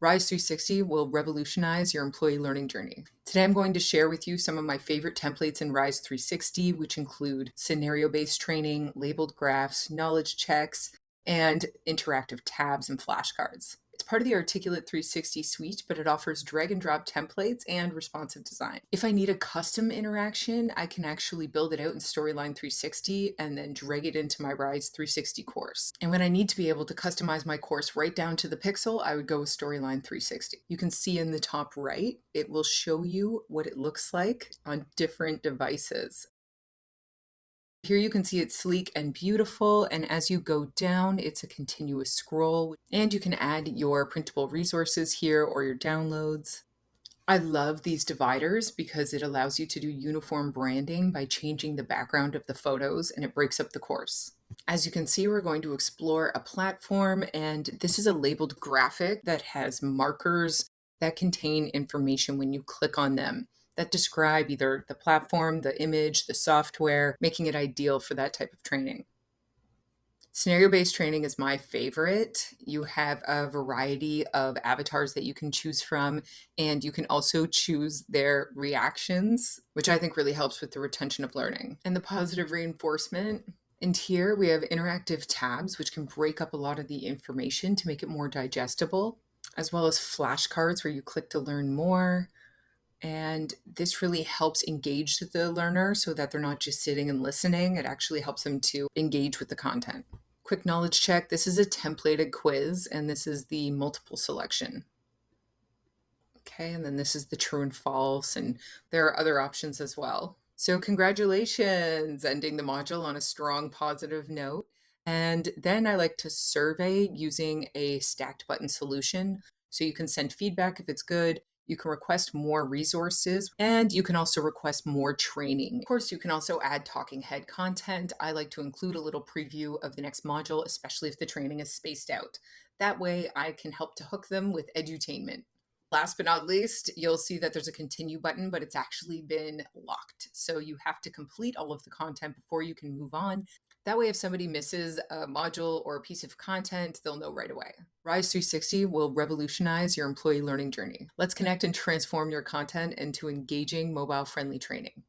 Rise 360 will revolutionize your employee learning journey. Today, I'm going to share with you some of my favorite templates in Rise 360, which include scenario-based training, labeled graphs, knowledge checks, and interactive tabs and flashcards. It's part of the Articulate 360 suite, but it offers drag and drop templates and responsive design. If I need a custom interaction, I can actually build it out in Storyline 360 and then drag it into my Rise 360 course. And when I need to be able to customize my course right down to the pixel, I would go with Storyline 360. You can see in the top right, it will show you what it looks like on different devices. Here you can see it's sleek and beautiful, and as you go down, it's a continuous scroll, and you can add your printable resources here or your downloads. I love these dividers because it allows you to do uniform branding by changing the background of the photos, and it breaks up the course. As you can see, we're going to explore a platform, and this is a labeled graphic that has markers that contain information when you click on them that describe either the platform, the image, the software, making it ideal for that type of training. Scenario-based training is my favorite. You have a variety of avatars that you can choose from, and you can also choose their reactions, which I think really helps with the retention of learning. And the positive reinforcement. And here we have interactive tabs, which can break up a lot of the information to make it more digestible, as well as flashcards where you click to learn more. And this really helps engage the learner so that they're not just sitting and listening. It actually helps them to engage with the content. Quick knowledge check. This is a templated quiz, and this is the multiple selection. Okay, and then this is the true and false, and there are other options as well. So congratulations, ending the module on a strong positive note. And then I like to survey using a stacked button solution. So you can send feedback if it's good. You can request more resources, and you can also request more training. Of course, you can also add talking head content. I like to include a little preview of the next module, especially if the training is spaced out. That way I can help to hook them with edutainment. Last but not least, you'll see that there's a continue button, but it's actually been locked. So you have to complete all of the content before you can move on. That way, if somebody misses a module or a piece of content, they'll know right away. Rise 360 will revolutionize your employee learning journey. Let's connect and transform your content into engaging, mobile-friendly training.